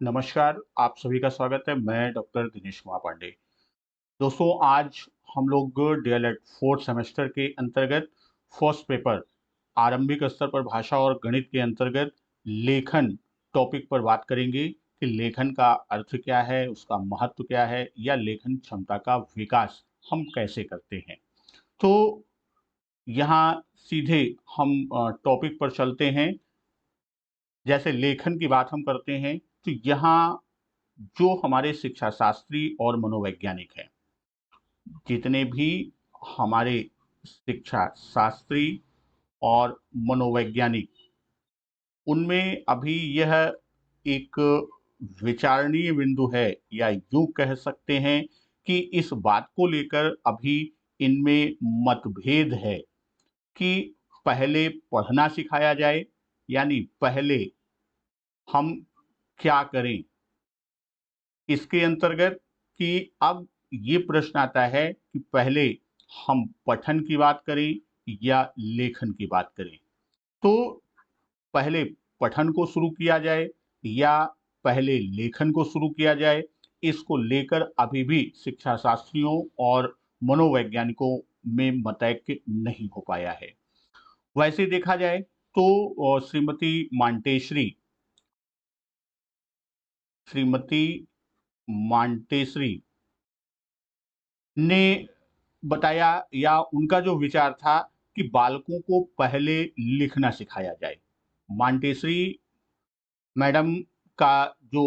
नमस्कार, आप सभी का स्वागत है। मैं डॉक्टर दिनेश कुमार पांडे। दोस्तों, आज हम लोग डीएलएड 4th सेमेस्टर के अंतर्गत फर्स्ट पेपर आरंभिक स्तर पर भाषा और गणित के अंतर्गत लेखन टॉपिक पर बात करेंगे कि लेखन का अर्थ क्या है, उसका महत्व क्या है या लेखन क्षमता का विकास हम कैसे करते हैं। तो यहाँ सीधे हम टॉपिक पर चलते हैं। जैसे लेखन की बात हम करते हैं, तो यहाँ जो हमारे शिक्षा शास्त्री और मनोवैज्ञानिक हैं, जितने भी हमारे शिक्षा शास्त्री और मनोवैज्ञानिक, उनमें अभी यह एक विचारणीय बिंदु है या यूं कह सकते हैं कि इस बात को लेकर अभी इनमें मतभेद है कि पहले पढ़ना सिखाया जाए, यानी पहले हम क्या करें इसके अंतर्गत, कि अब ये प्रश्न आता है कि पहले हम पठन की बात करें या लेखन की बात करें। तो पहले पठन को शुरू किया जाए या पहले लेखन को शुरू किया जाए, इसको लेकर अभी भी शिक्षा शास्त्रियों और मनोवैज्ञानिकों में मतैक्य नहीं हो पाया है। वैसे देखा जाए तो श्रीमती मांटेश्वरी ने बताया, या उनका जो विचार था कि बालकों को पहले लिखना सिखाया जाए। मांटेश्वरी मैडम का जो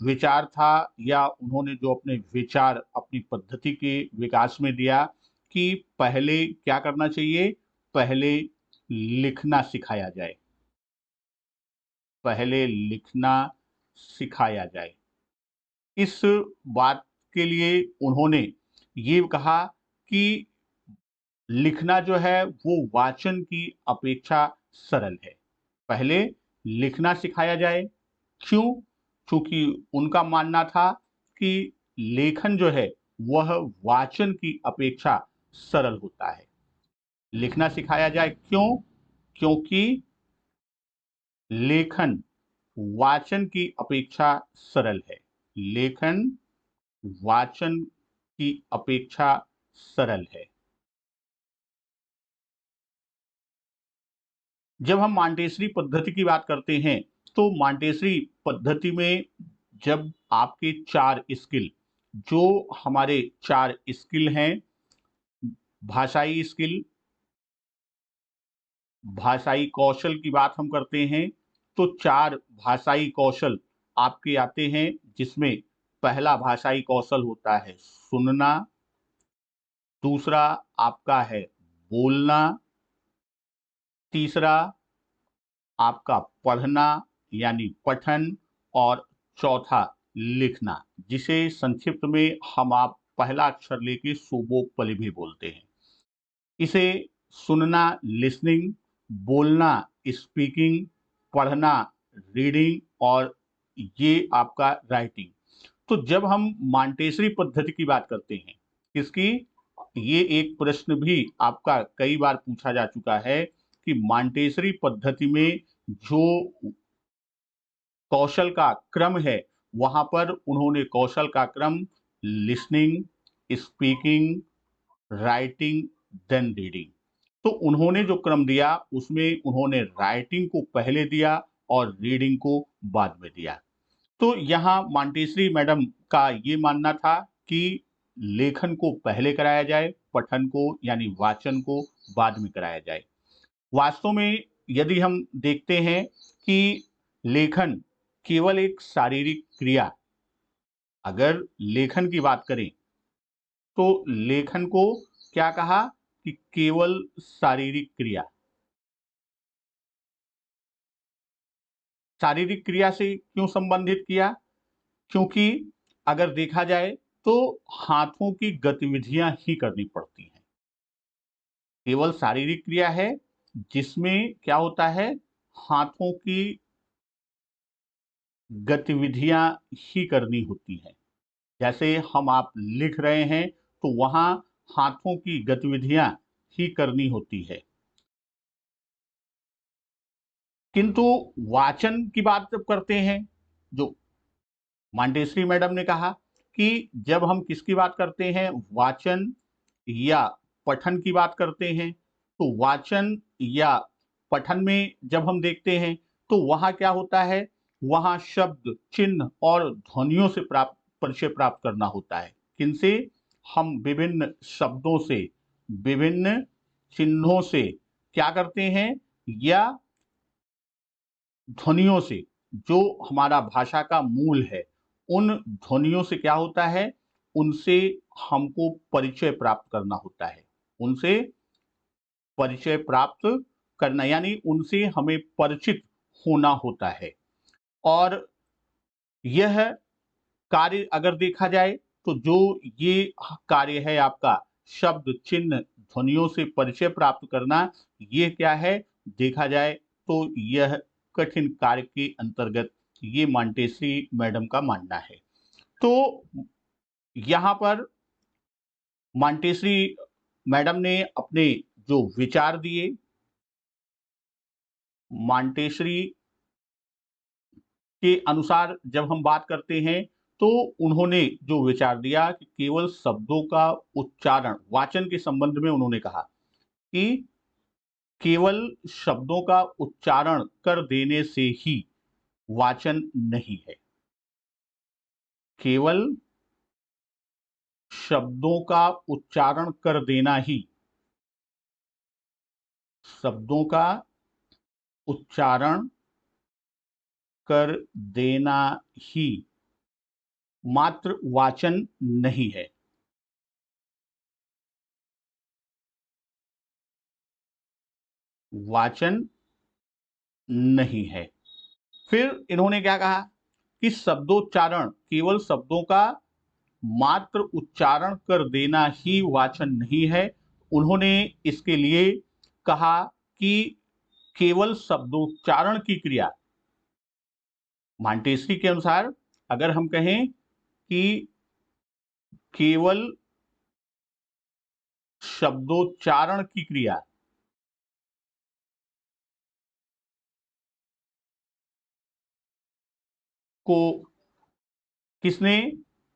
विचार था, या उन्होंने जो अपने विचार अपनी पद्धति के विकास में दिया कि पहले क्या करना चाहिए, पहले लिखना सिखाया जाए, पहले लिखना सिखाया जाए। इस बात के लिए उन्होंने ये कहा कि लिखना जो है वो वाचन की अपेक्षा सरल है। पहले लिखना सिखाया जाए। क्यों? चूंकि उनका मानना था कि लेखन जो है वह वाचन की अपेक्षा सरल होता है। लिखना सिखाया जाए। क्यों? क्योंकि लेखन वाचन की अपेक्षा सरल है। लेखन वाचन की अपेक्षा सरल है। जब हम मांटेसरी पद्धति की बात करते हैं, तो मांटेसरी पद्धति में जब आपके 4 स्किल, जो हमारे 4 स्किल हैं, भाषाई स्किल, भाषाई कौशल की बात हम करते हैं, तो 4 भाषाई कौशल आपके आते हैं, जिसमें पहला भाषाई कौशल होता है सुनना, दूसरा आपका है बोलना, तीसरा आपका पढ़ना यानी पठन, और चौथा लिखना, जिसे संक्षिप्त में हम आप पहला अक्षर लेके सोबोपली भी बोलते हैं। इसे सुनना लिसनिंग, बोलना स्पीकिंग, पढ़ना रीडिंग, और ये आपका राइटिंग। तो जब हम मांटेसरी पद्धति की बात करते हैं, इसकी, ये एक प्रश्न भी आपका कई बार पूछा जा चुका है कि मांटेसरी पद्धति में जो कौशल का क्रम है, वहां पर उन्होंने कौशल का क्रम listening, speaking, writing, then reading. तो उन्होंने जो क्रम दिया उसमें उन्होंने राइटिंग को पहले दिया और रीडिंग को बाद में दिया। तो यहाँ मांटेसरी मैडम का ये मानना था कि लेखन को पहले कराया जाए, पठन को यानी वाचन को बाद में कराया जाए। वास्तव में यदि हम देखते हैं कि लेखन केवल एक शारीरिक क्रिया, अगर लेखन की बात करें तो लेखन को क्या कहा कि केवल शारीरिक क्रिया, शारीरिक क्रिया से क्यों संबंधित किया? क्योंकि अगर देखा जाए तो हाथों की गतिविधियां ही करनी पड़ती हैं। केवल शारीरिक क्रिया है जिसमें क्या होता है, हाथों की गतिविधियां ही करनी होती हैं। जैसे हम आप लिख रहे हैं तो वहां हाथों की गतिविधियां ही करनी होती है। किंतु वाचन की बात जब करते हैं, जो मांटेश्वरी मैडम ने कहा कि जब हम किसकी बात करते हैं, वाचन या पठन की बात करते हैं, तो वाचन या पठन में जब हम देखते हैं तो वहां क्या होता है, वहां शब्द, चिन्ह और ध्वनियों से परिचय प्राप्त करना होता है। किनसे? हम विभिन्न शब्दों से, विभिन्न चिन्हों से क्या करते हैं, या ध्वनियों से, जो हमारा भाषा का मूल है, उन ध्वनियों से क्या होता है, उनसे हमको परिचय प्राप्त करना होता है। उनसे परिचय प्राप्त करना यानी उनसे हमें परिचित होना होता है। और यह कार्य अगर देखा जाए तो जो ये कार्य है आपका, शब्द, चिन्ह, ध्वनियों से परिचय प्राप्त करना, ये क्या है, देखा जाए तो यह कठिन कार्य के अंतर्गत ये मांटेश्वरी मैडम का मानना है। तो यहाँ पर मांटेश्वरी मैडम ने अपने जो विचार दिए, मांटेश्वरी के अनुसार जब हम बात करते हैं तो उन्होंने जो विचार दिया कि केवल शब्दों का उच्चारण, वाचन के संबंध में उन्होंने कहा कि केवल शब्दों का उच्चारण कर देने से ही वाचन नहीं है। केवल शब्दों का उच्चारण कर देना ही, शब्दों का उच्चारण कर देना ही मात्र वाचन नहीं है। वाचन नहीं है। फिर इन्होंने क्या कहा कि शब्दोच्चारण, केवल शब्दों का मात्र उच्चारण कर देना ही वाचन नहीं है। उन्होंने इसके लिए कहा कि केवल शब्दोच्चारण की क्रिया, मांटेश्वरी के अनुसार अगर हम कहें कि केवल शब्दोच्चारण की क्रिया को किसने,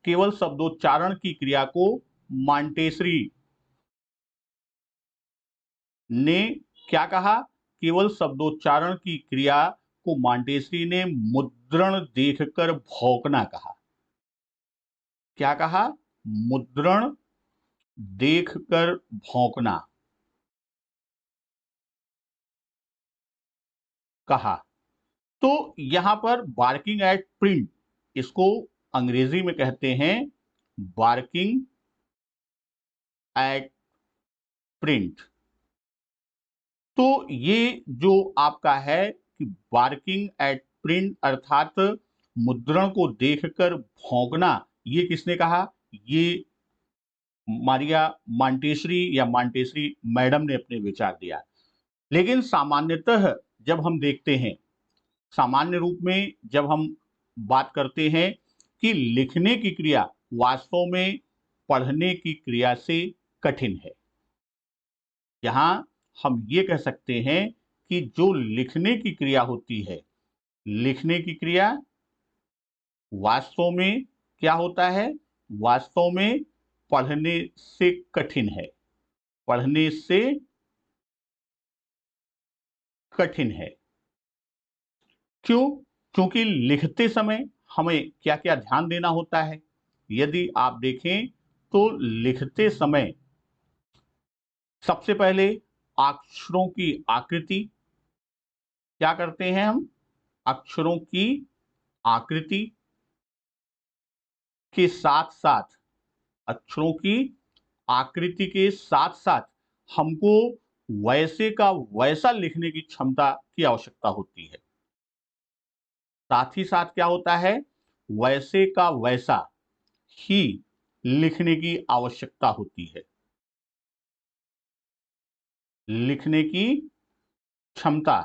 केवल शब्दोच्चारण की क्रिया को मांटेश्वरी ने क्या कहा, केवल शब्दोच्चारण की क्रिया को मांटेश्वरी ने मुद्रण देखकर भौंकना कहा। क्या कहा? मुद्रण देखकर भौंकना कहा। तो यहां पर बार्किंग एट प्रिंट, इसको अंग्रेजी में कहते हैं बार्किंग एट प्रिंट। तो ये जो आपका है कि बार्किंग एट प्रिंट अर्थात मुद्रण को देखकर भौंकना, ये किसने कहा? ये मारिया मांटेश्वरी या मांटेश्वरी मैडम ने अपने विचार दिया। लेकिन सामान्यतः जब हम देखते हैं, सामान्य रूप में जब हम बात करते हैं कि लिखने की क्रिया वास्तव में पढ़ने की क्रिया से कठिन है। यहां हम ये कह सकते हैं कि जो लिखने की क्रिया होती है, लिखने की क्रिया वास्तव में क्या होता है, वास्तव में पढ़ने से कठिन है, पढ़ने से कठिन है। क्यों? क्योंकि लिखते समय हमें क्या क्या ध्यान देना होता है। यदि आप देखें तो लिखते समय सबसे पहले अक्षरों की आकृति, क्या करते हैं हम, अक्षरों की आकृति के साथ साथ, अक्षरों की आकृति के साथ साथ हमको वैसे का वैसा लिखने की क्षमता की आवश्यकता होती है। साथ ही साथ क्या होता है, वैसे का वैसा ही लिखने की आवश्यकता होती है। लिखने की क्षमता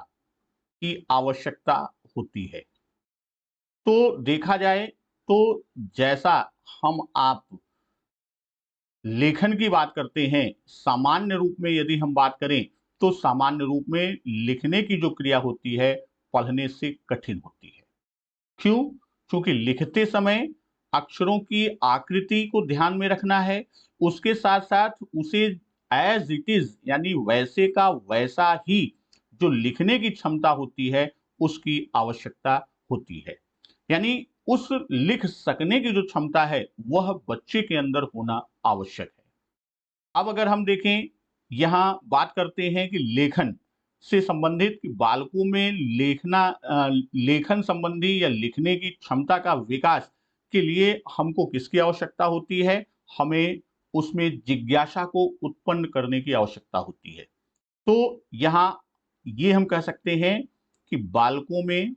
की आवश्यकता होती है। तो देखा जाए तो जैसा हम आप लेखन की बात करते हैं, सामान्य रूप में यदि हम बात करें तो सामान्य रूप में लिखने की जो क्रिया होती है पढ़ने से कठिन होती है। क्यों? क्योंकि लिखते समय अक्षरों की आकृति को ध्यान में रखना है, उसके साथ-साथ उसे एज़ इट इज़ यानी वैसे का वैसा ही जो लिखने की क्षमता होती है, उसकी आवश्यकता होती है। यानी उस लिख सकने की जो क्षमता है, वह बच्चे के अंदर होना आवश्यक है। अब अगर हम देखें, यहाँ बात करते हैं कि लेखन से संबंधित कि बालकों में लेखन संबंधी या लिखने की क्षमता का विकास के लिए हमको किसकी आवश्यकता होती है? हमें उसमें जिज्ञासा को उत्पन्न करने की आवश्यकता होती है। तो यहाँ ये हम कह सकते हैं कि बालकों में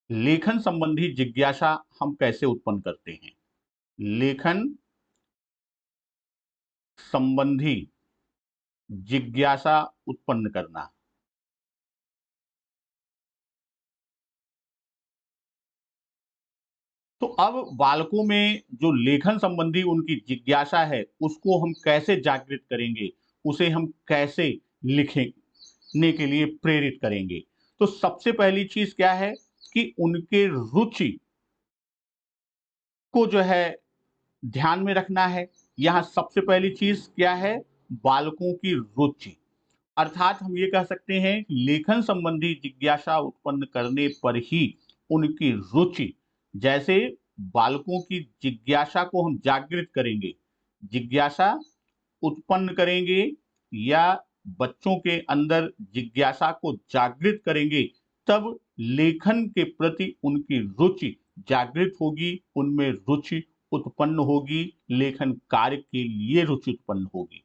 लेखन संबंधी जिज्ञासा हम कैसे उत्पन्न करते हैं? लेखन संबंधी जिज्ञासा उत्पन्न करना। तो अब बालकों में जो लेखन संबंधी उनकी जिज्ञासा है, उसको हम कैसे जागृत करेंगे? उसे हम कैसे लिखने के लिए प्रेरित करेंगे? तो सबसे पहली चीज़ क्या है कि उनके रुचि को जो है ध्यान में रखना है। यहाँ सबसे पहली चीज़ क्या है? बालकों की रुचि। अर्थात हम ये कह सकते हैं कि लेखन संबंधी जिज्ञासा उत्पन्न करने पर ही उनकी रुचि, जैसे बालकों की जिज्ञासा को हम जागृत करेंगे, जिज्ञासा उत्पन्न करेंगे या बच्चों के अंदर जिज्ञासा को जागृत करेंगे, तब लेखन के प्रति उनकी रुचि जागृत होगी, उनमें रुचि उत्पन्न होगी, लेखन कार्य के लिए रुचि उत्पन्न होगी।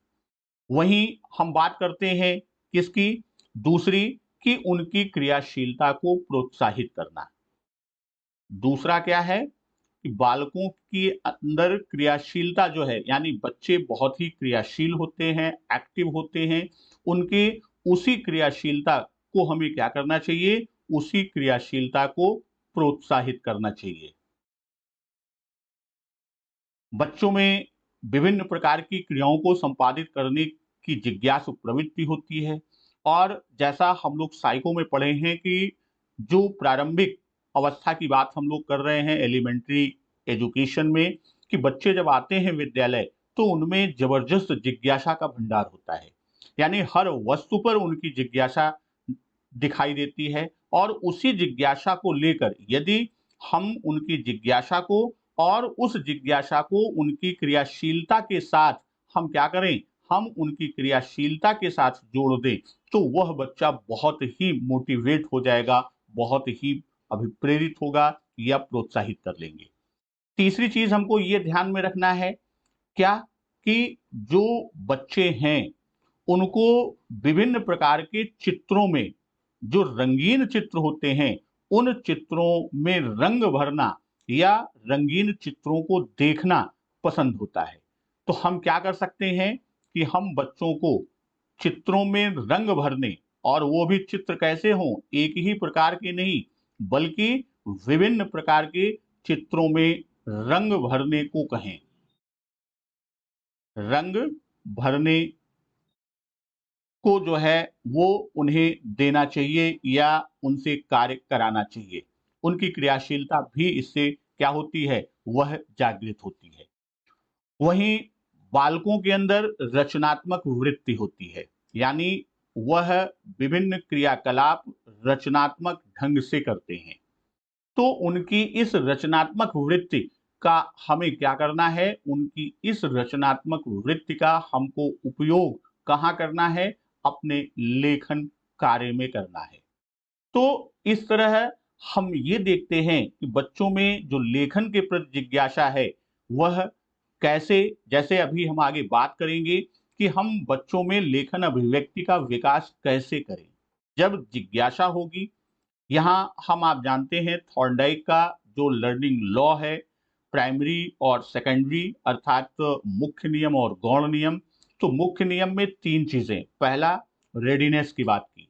वहीं हम बात करते हैं किसकी? दूसरी, कि उनकी क्रियाशीलता को प्रोत्साहित करना। दूसरा क्या है कि बालकों के अंदर क्रियाशीलता जो है, यानी बच्चे बहुत ही क्रियाशील होते हैं, एक्टिव होते हैं, उनके उसी क्रियाशीलता को हमें क्या करना चाहिए? उसी क्रियाशीलता को प्रोत्साहित करना चाहिए। बच्चों में विभिन्न प्रकार की क्रियाओं को संपादित करने की जिज्ञासु प्रवृत्ति होती है और जैसा हम लोग साइको में पढ़े हैं कि जो प्रारंभिक अवस्था की बात हम लोग कर रहे हैं एलिमेंट्री एजुकेशन में, कि बच्चे जब आते हैं विद्यालय तो उनमें जबरदस्त जिज्ञासा का भंडार होता है। यानी हर वस्तु पर उनकी जिज्ञासा दिखाई देती है और उसी जिज्ञासा को लेकर यदि हम उनकी जिज्ञासा को और उस जिज्ञासा को उनकी क्रियाशीलता के साथ हम क्या करें, हम उनकी क्रियाशीलता के साथ जोड़ दें, तो वह बच्चा बहुत ही मोटिवेट हो जाएगा, बहुत ही अभिप्रेरित होगा या प्रोत्साहित कर लेंगे। तीसरी चीज हमको ये ध्यान में रखना है क्या, कि जो बच्चे हैं उनको विभिन्न प्रकार के चित्रों में, जो रंगीन चित्र होते हैं, उन चित्रों में रंग भरना या रंगीन चित्रों को देखना पसंद होता है। तो हम क्या कर सकते हैं कि हम बच्चों को चित्रों में रंग भरने, और वो भी चित्र कैसे हों, एक ही प्रकार के नहीं, बल्कि विभिन्न प्रकार के चित्रों में रंग भरने को कहें। रंग भरने को जो है वो उन्हें देना चाहिए या उनसे कार्य कराना चाहिए। उनकी क्रियाशीलता भी इससे क्या होती है? वह जागृत होती है। वहीं बालकों के अंदर रचनात्मक वृत्ति होती है, यानी वह विभिन्न क्रियाकलाप रचनात्मक ढंग से करते हैं। तो उनकी इस रचनात्मक वृत्ति का हमें क्या करना है? उनकी इस रचनात्मक वृत्ति का हमको उपयोग कहाँ करना है? अपने लेखन कार्य में करना है। तो इस तरह हम ये देखते हैं कि बच्चों में जो लेखन के प्रति जिज्ञासा है, वह कैसे, जैसे अभी हम आगे बात करेंगे कि हम बच्चों में लेखन अभिव्यक्ति का विकास कैसे करें। जब जिज्ञासा होगी, यहाँ हम आप जानते हैं थॉर्नडाइक का जो लर्निंग लॉ है, प्राइमरी और सेकेंडरी अर्थात मुख्य नियम और गौण नियम। तो मुख्य नियम में तीन चीजें, पहला रेडीनेस की बात की,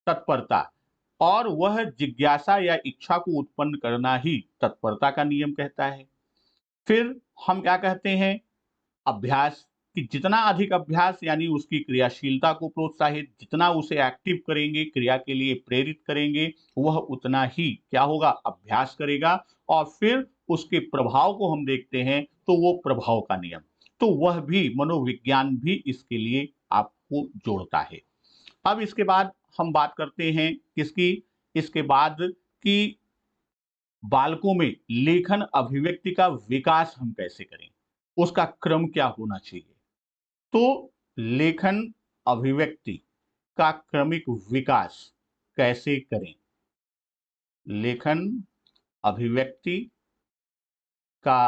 तत्परता, और वह जिज्ञासा या इच्छा को उत्पन्न करना ही तत्परता का नियम कहता है। फिर हम क्या कहते हैं? अभ्यास, कि जितना अधिक अभ्यास यानी उसकी क्रियाशीलता को प्रोत्साहित, जितना उसे एक्टिव करेंगे, क्रिया के लिए प्रेरित करेंगे, वह उतना ही क्या होगा, अभ्यास करेगा। और फिर उसके प्रभाव को हम देखते हैं तो वो प्रभाव का नियम, तो वह भी मनोविज्ञान भी इसके लिए आपको जोड़ता है। अब इसके बाद हम बात करते हैं किसकी, इसके बाद कि बालकों में लेखन अभिव्यक्ति का विकास हम कैसे करें, उसका क्रम क्या होना चाहिए। तो लेखन अभिव्यक्ति का क्रमिक विकास कैसे करें, लेखन अभिव्यक्ति का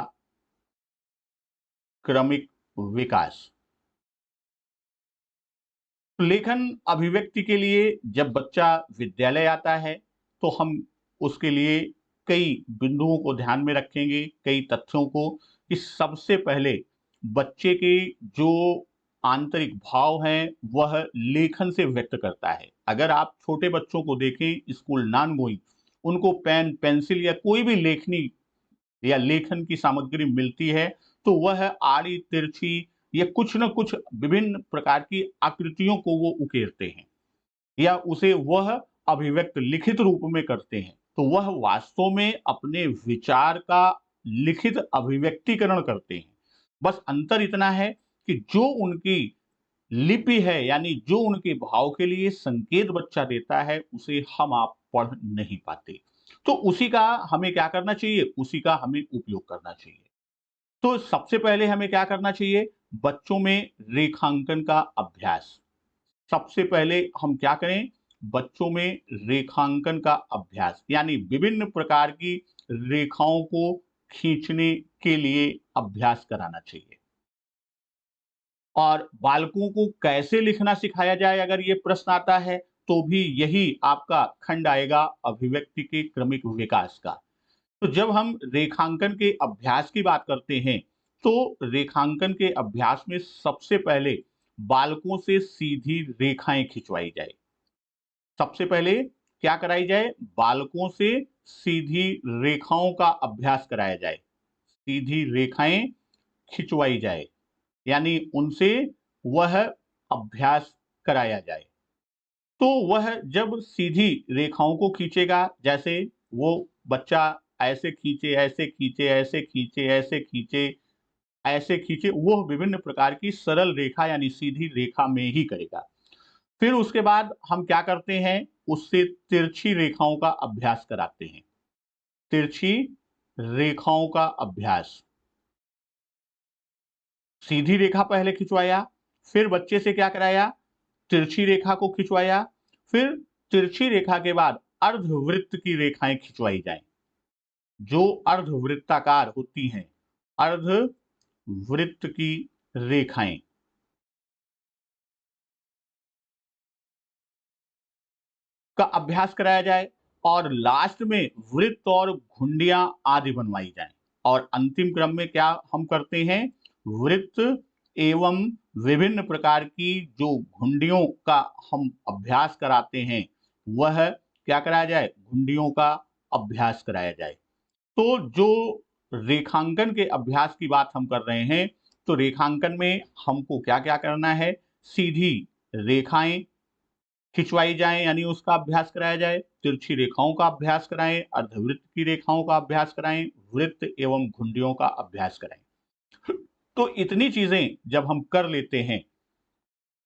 क्रमिक विकास। लेखन अभिव्यक्ति के लिए जब बच्चा विद्यालय आता है तो हम उसके लिए कई बिंदुओं को ध्यान में रखेंगे, कई तथ्यों को, कि सबसे पहले बच्चे के जो आंतरिक भाव हैं वह लेखन से व्यक्त करता है। अगर आप छोटे बच्चों को देखें, स्कूल नॉन गोइंग, उनको पेन पेंसिल या कोई भी लेखनी या लेखन की सामग्री मिलती है तो वह आड़ी तिरछी या कुछ न कुछ विभिन्न प्रकार की आकृतियों को वो उकेरते हैं या उसे वह अभिव्यक्त लिखित रूप में करते हैं। तो वह वास्तव में अपने विचार का लिखित अभिव्यक्तिकरण करते हैं। बस अंतर इतना है कि जो उनकी लिपि है यानी जो उनके भाव के लिए संकेत बच्चा देता है उसे हम आप पढ़ नहीं पाते। तो उसी का हमें क्या करना चाहिए, उसी का हमें उपयोग करना चाहिए। तो सबसे पहले हमें क्या करना चाहिए, बच्चों में रेखांकन का अभ्यास। सबसे पहले हम क्या करें, बच्चों में रेखांकन का अभ्यास यानी विभिन्न प्रकार की रेखाओं को खींचने के लिए अभ्यास कराना चाहिए। और बालकों को कैसे लिखना सिखाया जाए, अगर ये प्रश्न आता है तो भी यही आपका खंड आएगा अभिव्यक्ति के क्रमिक विकास का। तो जब हम रेखांकन के अभ्यास की बात करते हैं तो रेखांकन के अभ्यास में सबसे पहले बालकों से सीधी रेखाएं खिंचवाई जाए। सबसे पहले क्या कराई जाए, बालकों से सीधी रेखाओं का अभ्यास कराया जाए, सीधी रेखाएं खिंचवाई जाए यानी उनसे वह अभ्यास कराया जाए। तो वह जब सीधी रेखाओं को खींचेगा, जैसे वो बच्चा ऐसे खींचे ऐसे खींचे ऐसे खींचे ऐसे खींचे ऐसे खींचे, वो विभिन्न प्रकार की सरल रेखा यानी सीधी रेखा में ही करेगा। फिर उसके बाद हम क्या करते हैं, उससे तिरछी रेखाओं का अभ्यास कराते हैं। तिरछी रेखाओं का अभ्यास, सीधी रेखा पहले खिंचवाया, फिर बच्चे से क्या कराया, तिरछी रेखा को खिंचवाया, फिर तिरछी रेखा के बाद अर्धवृत्त की रेखाएं खिंचवाई जाएं, जो अर्धवृत्ताकार होती हैं, अर्धवृत्त की रेखाएं का अभ्यास कराया जाए और लास्ट में वृत्त और घुंडियां आदि बनवाई जाएं। और अंतिम क्रम में क्या हम करते हैं, वृत्त एवं विभिन्न प्रकार की जो घुंडियों का हम अभ्यास कराते हैं वह क्या कराया जाए, घुंडियों का अभ्यास कराया जाए। तो जो रेखांकन के अभ्यास की बात हम कर रहे हैं, तो रेखांकन में हमको क्या क्या करना है, सीधी रेखाएं खिंचवाई जाएं यानी उसका अभ्यास कराया जाए, तिरछी रेखाओं का अभ्यास कराएं, अर्धवृत्त की रेखाओं का अभ्यास कराएं, वृत्त एवं घुंडियों का अभ्यास कराएं। तो इतनी चीजें जब हम कर लेते हैं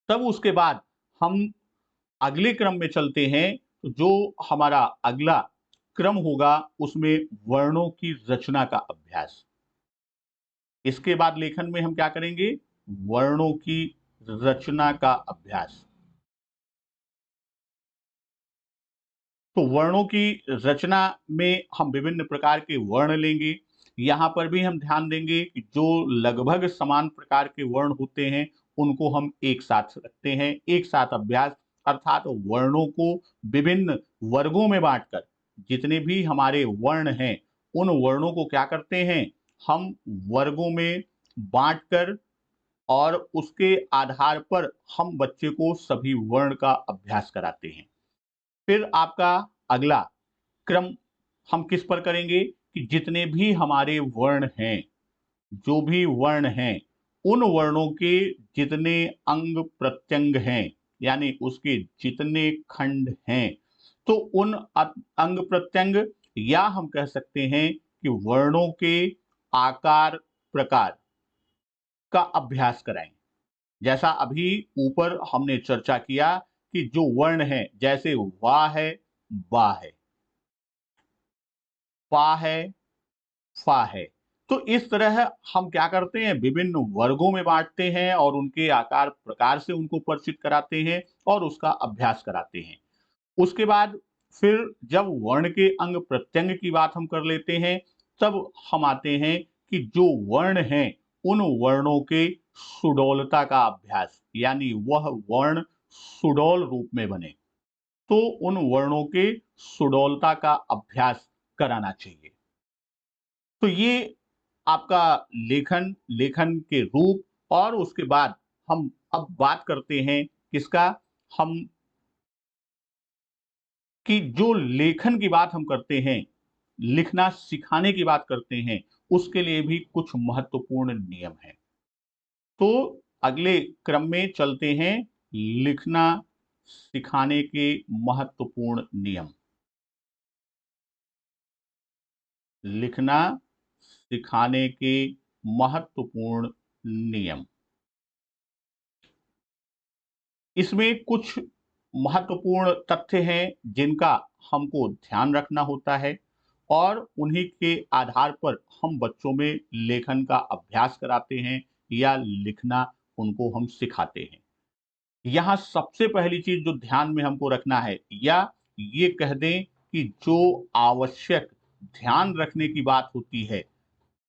तब उसके बाद हम अगले क्रम में चलते हैं। तो जो हमारा अगला क्रम होगा उसमें वर्णों की रचना का अभ्यास। इसके बाद लेखन में हम क्या करेंगे, वर्णों की रचना का अभ्यास। तो वर्णों की रचना में हम विभिन्न प्रकार के वर्ण लेंगे। यहाँ पर भी हम ध्यान देंगे कि जो लगभग समान प्रकार के वर्ण होते हैं उनको हम एक साथ रखते हैं, एक साथ अभ्यास, अर्थात वर्णों को विभिन्न वर्गों में बांटकर जितने भी हमारे वर्ण हैं उन वर्णों को क्या करते हैं, हम वर्गों में बांटकर और उसके आधार पर हम बच्चे को सभी वर्ण का अभ्यास कराते हैं। फिर आपका अगला क्रम हम किस पर करेंगे कि जितने भी हमारे वर्ण हैं, जो भी वर्ण हैं उन वर्णों के जितने अंग प्रत्यंग हैं, यानी उसके जितने खंड हैं, तो उन अंग प्रत्यंग, या हम कह सकते हैं कि वर्णों के आकार प्रकार का अभ्यास कराएं। जैसा अभी ऊपर हमने चर्चा किया कि जो वर्ण है, जैसे वा है, बा है, पा है, फा है, तो इस तरह हम क्या करते हैं, विभिन्न वर्गों में बांटते हैं और उनके आकार प्रकार से उनको परिचित कराते हैं और उसका अभ्यास कराते हैं। उसके बाद फिर जब वर्ण के अंग प्रत्यंग की बात हम कर लेते हैं, तब हम आते हैं कि जो वर्ण हैं, उन वर्णों के सुडौलता का अभ्यास, यानी वह वर्ण सुडौल रूप में बने, तो उन वर्णों के सुडौलता का अभ्यास कराना चाहिए। तो ये आपका लेखन, लेखन के रूप, और उसके बाद हम अब बात करते हैं किसका, हम कि जो लेखन की बात हम करते हैं, लिखना सिखाने की बात करते हैं, उसके लिए भी कुछ महत्वपूर्ण नियम हैं। तो अगले क्रम में चलते हैं, लिखना सिखाने के महत्वपूर्ण नियम। लिखना सिखाने के महत्वपूर्ण नियम। इसमें कुछ महत्वपूर्ण तथ्य हैं जिनका हमको ध्यान रखना होता है, और उन्हीं के आधार पर हम बच्चों में लेखन का अभ्यास कराते हैं या लिखना उनको हम सिखाते हैं। यहाँ सबसे पहली चीज जो ध्यान में हमको रखना है, या ये कह दें कि जो आवश्यक ध्यान रखने की बात होती है,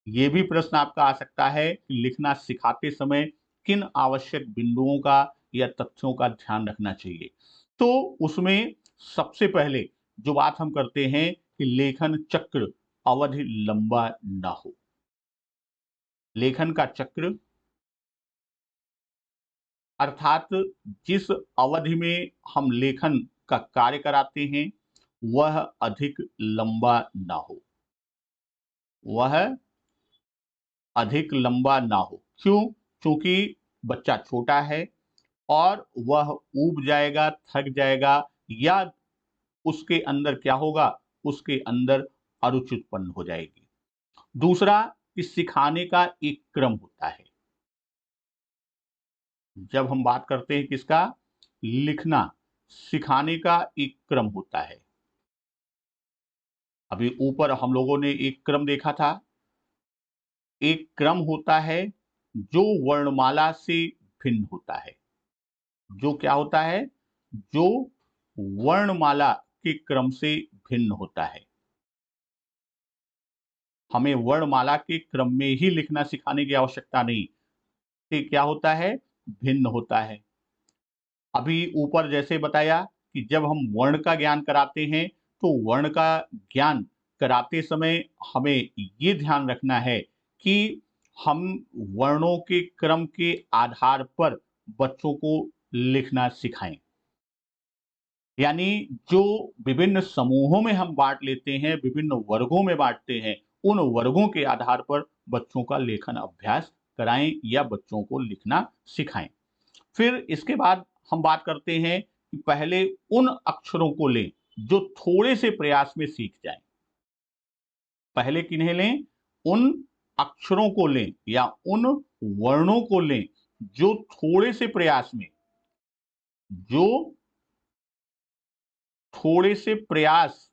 ये भी प्रश्न आपका आ सकता है कि लिखना सिखाते समय किन आवश्यक बिंदुओं का या तथ्यों का ध्यान रखना चाहिए। तो उसमें सबसे पहले जो बात हम करते हैं कि लेखन चक्र अवधि लंबा ना हो। लेखन का चक्र अर्थात जिस अवधि में हम लेखन का कार्य कराते हैं, वह अधिक लंबा ना हो, वह अधिक लंबा ना हो। क्यों? क्योंकि बच्चा छोटा है और वह ऊब जाएगा, थक जाएगा, या उसके अंदर क्या होगा, उसके अंदर अरुचि उत्पन्न हो जाएगी। दूसरा, कि सिखाने का एक क्रम होता है। जब हम बात करते हैं किसका, लिखना सिखाने का एक क्रम होता है। अभी ऊपर हम लोगों ने एक क्रम देखा था। एक क्रम होता है जो वर्णमाला से भिन्न होता है। जो क्या होता है, जो वर्णमाला के क्रम से भिन्न होता है। हमें वर्णमाला के क्रम में ही लिखना सिखाने की आवश्यकता नहीं, ये क्या होता है, भिन्न होता है। अभी ऊपर जैसे बताया कि जब हम वर्ण का ज्ञान कराते हैं, तो वर्ण का ज्ञान कराते समय हमें ये ध्यान रखना है कि हम वर्णों के क्रम के आधार पर बच्चों को लिखना सिखाएं। यानी जो विभिन्न समूहों में हम बांट लेते हैं, विभिन्न वर्गों में बांटते हैं, उन वर्गों के आधार पर बच्चों का लेखन अभ्यास कराएं या बच्चों को लिखना सिखाएं। फिर इसके बाद हम बात करते हैं कि पहले उन अक्षरों को लें जो थोड़े से प्रयास में सीख जाएं। पहले किन्हें लें, उन अक्षरों को लें या उन वर्णों को लें जो थोड़े से प्रयास में, जो थोड़े से प्रयास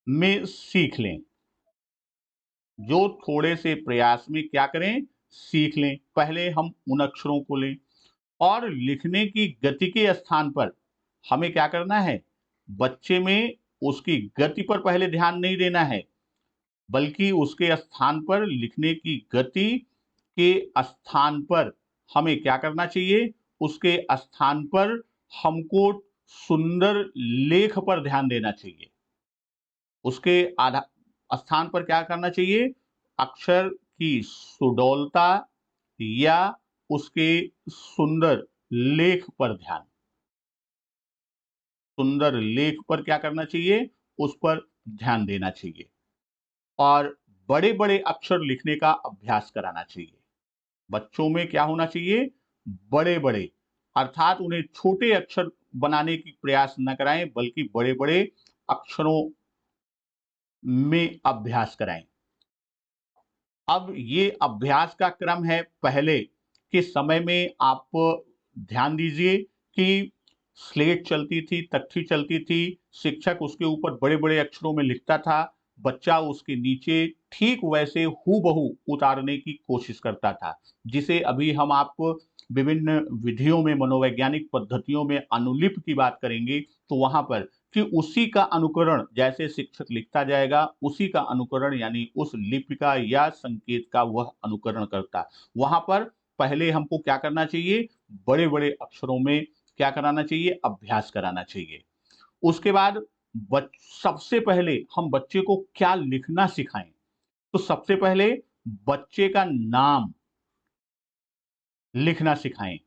में सीख लें, जो थोड़े से प्रयास में क्या करें, सीख लें। पहले हम उन अक्षरों को लें, और लिखने की गति के स्थान पर हमें क्या करना है, बच्चे में उसकी गति पर पहले ध्यान नहीं देना है, बल्कि उसके स्थान पर, लिखने की गति के स्थान पर हमें क्या करना चाहिए, उसके स्थान पर हमको सुंदर लेख पर ध्यान देना चाहिए। उसके आधा स्थान पर क्या करना चाहिए, अक्षर की सुडौलता या उसके सुंदर लेख पर ध्यान, सुंदर लेख पर क्या करना चाहिए, उस पर ध्यान देना चाहिए, और बड़े बड़े अक्षर लिखने का अभ्यास कराना चाहिए। बच्चों में क्या होना चाहिए, बड़े बड़े, अर्थात उन्हें छोटे अक्षर बनाने की प्रयास न कराएं बल्कि बड़े बड़े अक्षरों में अभ्यास कराएं। अब ये अभ्यास का क्रम है, पहले के समय में आप ध्यान दीजिए कि स्लेट चलती थी, तख्ती चलती थी, शिक्षक उसके ऊपर बड़े-बड़े अक्षरों में लिखता था, बच्चा उसके नीचे ठीक वैसे हूबहू उतारने की कोशिश करता था, जिसे अभी हम आप विभिन्न विधियों में, मनोवैज्ञानिक पद्धतियों में अनुलिप की बात करेंगे, तो वहां पर कि उसी का अनुकरण, जैसे शिक्षक लिखता जाएगा उसी का अनुकरण यानी उस लिपि का या संकेत का वह अनुकरण करता। वहां पर पहले हमको क्या करना चाहिए, बड़े बड़े अक्षरों में क्या कराना चाहिए, अभ्यास कराना चाहिए। उसके बाद सबसे पहले हम बच्चे को क्या लिखना सिखाएं, तो सबसे पहले बच्चे का नाम लिखना सिखाएं।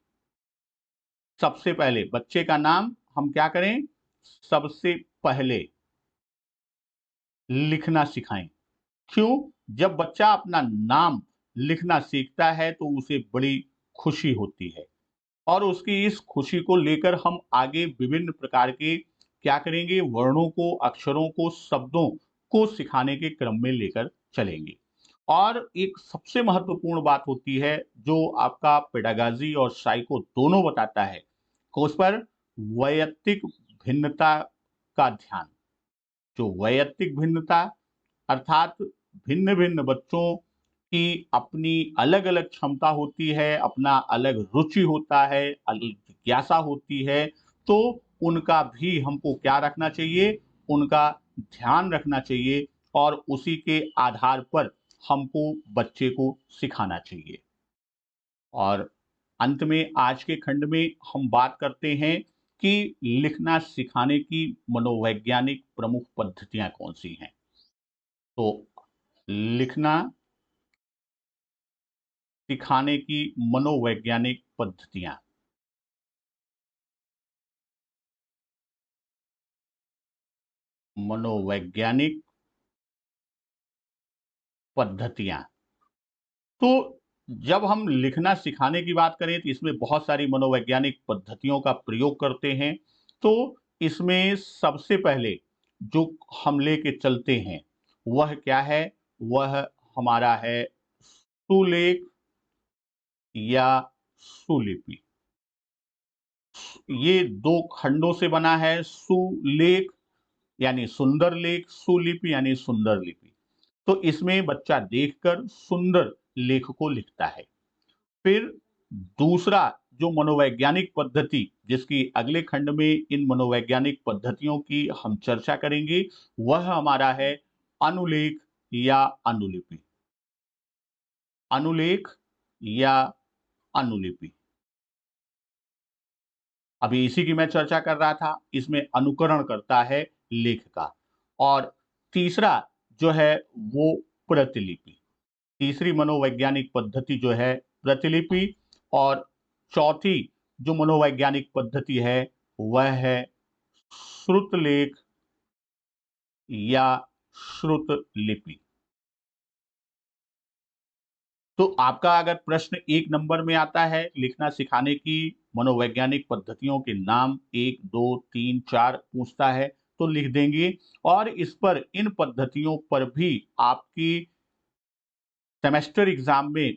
सबसे पहले बच्चे का नाम हम क्या करें, सबसे पहले लिखना सिखाएं। क्यों? जब बच्चा अपना नाम लिखना सीखता है तो उसे बड़ी खुशी होती है और उसकी इस खुशी को लेकर हम आगे विभिन्न प्रकार के क्या करेंगे, वर्णों को, अक्षरों को, शब्दों को सिखाने के क्रम में लेकर चलेंगे। और एक सबसे महत्वपूर्ण बात होती है जो आपका पेडागाजी और साइको दोनों बताता है कि उस पर वैयक्तिक भिन्नता का ध्यान। जो वैयक्तिक भिन्नता अर्थात भिन्न भिन्न बच्चों की अपनी अलग अलग क्षमता होती है, अपना अलग रुचि होता है, अलग जिज्ञासा होती है, तो उनका भी हमको क्या रखना चाहिए, उनका ध्यान रखना चाहिए और उसी के आधार पर हमको बच्चे को सिखाना चाहिए। और अंत में आज के खंड में हम बात करते हैं कि लिखना सिखाने की मनोवैज्ञानिक प्रमुख पद्धतियां कौन सी हैं। तो लिखना सिखाने की मनोवैज्ञानिक पद्धतियां, मनोवैज्ञानिक पद्धतियां। तो जब हम लिखना सिखाने की बात करें तो इसमें बहुत सारी मनोवैज्ञानिक पद्धतियों का प्रयोग करते हैं। तो इसमें सबसे पहले जो हम लेके चलते हैं वह क्या है, वह हमारा है सुलेख या सुलिपि। ये दो खंडों से बना है, सुलेख यानी सुंदर लेख, सुलिपि यानी सुंदर लिपि। तो इसमें बच्चा देखकर सुंदर लेख को लिखता है। फिर दूसरा जो मनोवैज्ञानिक पद्धति, जिसकी अगले खंड में इन मनोवैज्ञानिक पद्धतियों की हम चर्चा करेंगे, वह हमारा है अनुलेख या अनुलिपि। अनुलेख या अनुलिपि, अभी इसी की मैं चर्चा कर रहा था। इसमें अनुकरण करता है लेख का। और तीसरा जो है वो प्रतिलिपि, तीसरी मनोवैज्ञानिक पद्धति जो है प्रतिलिपि। और चौथी जो मनोवैज्ञानिक पद्धति है वह है श्रुतलेख या श्रुतलिपि। तो आपका अगर प्रश्न 1 नंबर में आता है, लिखना सिखाने की मनोवैज्ञानिक पद्धतियों के नाम 1, 2, 3, 4 पूछता है तो लिख देंगे। और इस पर, इन पद्धतियों पर भी आपकी सेमेस्टर एग्जाम में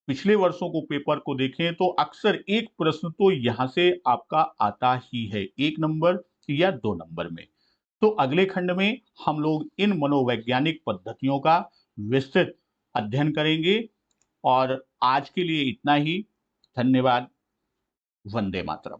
पिछले वर्षों को पेपर को देखें तो अक्सर एक प्रश्न तो यहां से आपका आता ही है, 1 नंबर या 2 नंबर में। तो अगले खंड में हम लोग इन मनोवैज्ञानिक पद्धतियों का विस्तृत अध्ययन करेंगे। और आज के लिए इतना ही। धन्यवाद। वंदे मातरम।